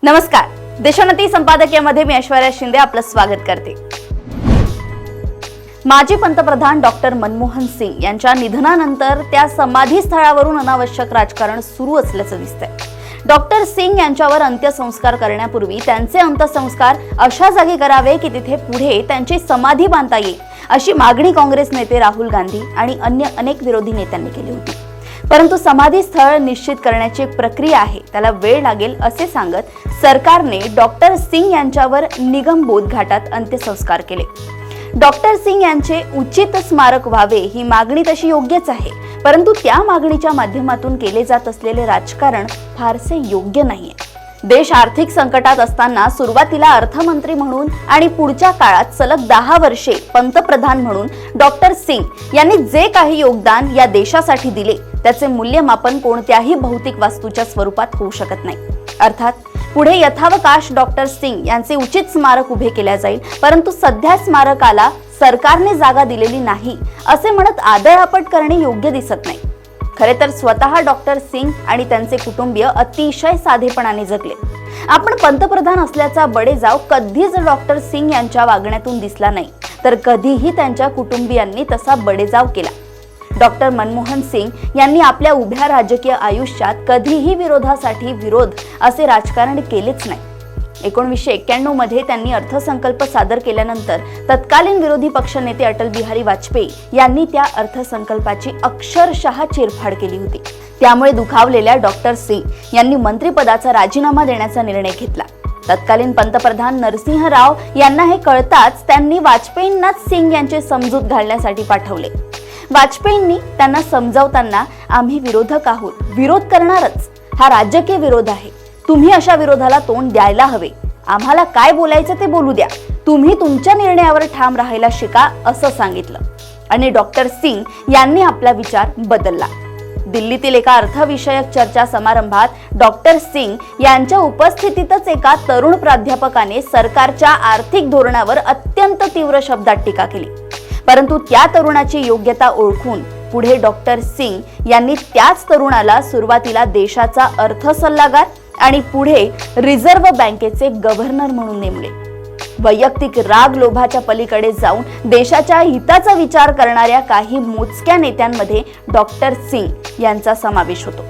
नमस्कार, देशोन्नती संपादकीयमध्ये मी ऐश्वर्या शिंदे आपलं स्वागत करते। माजी पंतप्रधान डॉक्टर मनमोहन सिंग यांच्या निधनानंतर त्या समाधी स्थळावरून अनावश्यक राजकारण सुरू असल्याचं दिसतंय। डॉक्टर सिंग यांच्यावर अंत्यसंस्कार करण्यापूर्वी त्यांचे अंत्यसंस्कार अशा जागी करावे की तिथे पुढे त्यांची समाधी बांधता येईल, अशी मागणी काँग्रेस नेते राहुल गांधी आणि अन्य अनेक विरोधी नेत्यांनी केली होती। परंतु समाधी स्थळ निश्चित करण्याची एक प्रक्रिया आहे, त्याला वेळ लागेल असे सांगत सरकारने डॉक्टर सिंग यांच्यावर निगमबोध घाटात अंत्यसंस्कार केले। डॉक्टर सिंग यांचे उचित स्मारक व्हावे ही मागणी तशी योग्यच आहे, परंतु त्या मागणीच्या माध्यमातून केले जात असलेले राजकारण फारसे योग्य नाहीये। देश आर्थिक संकटात असताना सुरुवातीला अर्थमंत्री म्हणून आणि पुढच्या काळात सलग 10 वर्षे पंतप्रधान म्हणून डॉक्टर सिंग यांनी जे काही योगदान या देशासाठी दिले त्याचे मूल्यमापन कोणत्याही भौतिक वास्तूच्या स्वरूपात होऊ शकत नाही। अर्थात पुढे यथावकाश डॉक्टर सिंग यांचे उचित स्मारक उभे केले जाईल, परंतु सध्या स्मारकाला सरकारने जागा दिलेली नाही असे म्हणत आदळआपट करणे योग्य दिसत नाही। खरे तर स्वतः डॉक्टर सिंग आणि त्यांचे कुटुंबीय अतिशय साधेपणाने जगले। आपण पंतप्रधान असल्याचा बडेजाव कधीच डॉक्टर सिंग यांच्या वागण्यातून दिसला नाही, तर कधीही त्यांच्या कुटुंबियांनी तसा बडेजाव केला। डॉक्टर मनमोहन सिंग यांनी आपल्या उभ्या राजकीय आयुष्यात कधीही विरोधासाठी विरोध असे राजकारण केलेच नाही। 1991 मध्ये त्यांनी अर्थसंकल्प सादर केल्यानंतर तत्कालीन विरोधी पक्षनेते अटल बिहारी वाजपेयी यांनी त्या अर्थसंकल्पाची अक्षरशः चिरफाड केली होती। त्यामुळे दुखावलेल्या डॉक्टर सिंग यांनी मंत्रिपदाचा राजीनामा देण्याचा निर्णय घेतला। तत्कालीन पंतप्रधान नरसिंह राव यांना हे कळताच त्यांनी वाजपेयींनाच सिंग यांची समजूत घालण्यासाठी पाठवले। वाजपेयींनी त्यांना समजावताना आम्ही विरोधक आहोत, विरोध करणारच, हा राजकीय विरोध आहे, तुम्ही अशा विरोधाला तोंड द्यायला हवे, आम्हाला काय बोलायचं ते बोलू द्या, तुम्ही तुमच्या निर्णयावर ठाम राहायला शिका असं सांगितलं आणि डॉक्टर सिंग यांनी आपला विचार बदलला। दिल्लीतील एका अर्थविषयक चर्चा समारंभात डॉक्टर सिंग यांच्या उपस्थितीतच एका तरुण प्राध्यापकाने सरकारच्या आर्थिक धोरणावर अत्यंत तीव्र शब्दात टीका केली, परंतु त्या तरुणाची योग्यता ओळखून पुढे डॉक्टर सिंग यांनी त्याच तरुणाला सुरुवातीला देशाचा अर्थ सल्लागार आणि पुढे रिझर्व्ह बँकेचे गव्हर्नर म्हणून नेमले। वैयक्तिक राग लोभाच्या पलीकडे जाऊन देशाच्या हिताचा विचार करणाऱ्या काही मोजक्या नेत्यांमध्ये डॉक्टर सिंग यांचा समावेश होतो।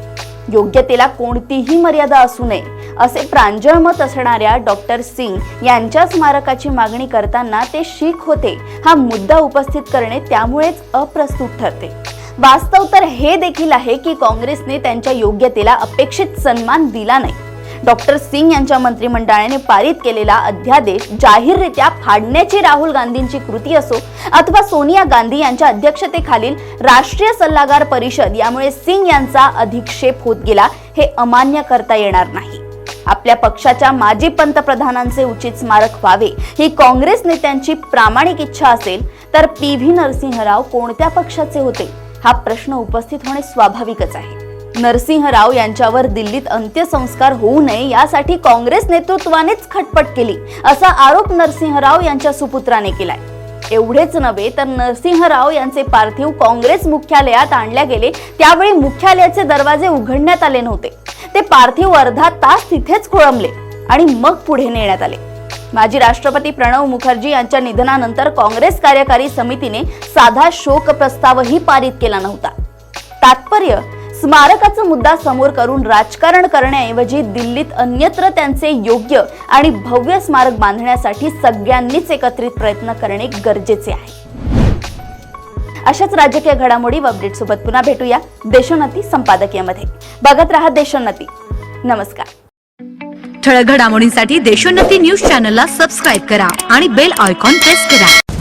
योग्यतेला कोणतीही मर्यादा असू नये असे प्रांजळ मत असणाऱ्या डॉक्टर सिंग यांच्या स्मारकाची मागणी करताना ते शीख होते हा मुद्दा उपस्थित करणे त्यामुळेच अप्रस्तुत ठरते। वास्तव तर हे देखील आहे की काँग्रेसने त्यांच्या योग्यतेला अपेक्षित सन्मान दिला नाही। डॉक्टर सिंग यांच्या मंत्रिमंडळाने पारित केलेला अध्यादेश जाहीररित्या फाडण्याची राहुल गांधींची कृती असो अथवा सोनिया गांधी यांच्या अध्यक्षतेखालील राष्ट्रीय सल्लागार परिषद यामुळे सिंग यांचा अधिक्षेप होत गेला हे अमान्य करता येणार नाही। आपल्या पक्षाच्या माजी पंतप्रधानांचे उचित स्मारक व्हावे ही काँग्रेस नेत्यांची प्रामाणिक इच्छा असेल तर PV नरसिंहराव कोणत्या पक्षाचे होते हा प्रश्न उपस्थित होणे स्वाभाविकच आहे। नरसिंहराव यांच्यावर दिल्लीत अंत्यसंस्कार होऊ नये यासाठी काँग्रेस नेतृत्वानेच खटपट केली असा आरोप नरसिंहराव यांच्या सुपुत्राने केलाय। एवढेच नव्हे तर नरसिंहराव यांचे पार्थिव काँग्रेस मुख्यालयात आणले गेले त्यावेळी मुख्यालयाचे दरवाजे उघडण्यात आले नव्हते, ते पार्थिव अर्धा तास तिथेच खोळंबले आणि मग पुढे नेण्यात आले। माजी राष्ट्रपती प्रणव मुखर्जी यांच्या निधनानंतर काँग्रेस कार्यकारी समितीने साधा शोक प्रस्तावही पारित केला नव्हता। तात्पर्य स्मारकाचा मुद्दा समोर करून राजकारण करण्याऐवजी दिल्लीत अन्यत्र त्यांचे योग्य आणि भव्य स्मारक बांधण्यासाठी सगळ्यांनीच एकत्रित प्रयत्न करणे गरजेचे आहे। अशाच राजकीय घडामोडी व अपडेट सोबत पुन्हा भेटूया देशोन्नती संपादकीयमध्ये। बघत रहा देशोन्नती। नमस्कार। ठळक घडामोडींसाठी देशोन्नती न्यूज चॅनलला सबस्क्राइब करा आणि बेल आयकॉन प्रेस करा।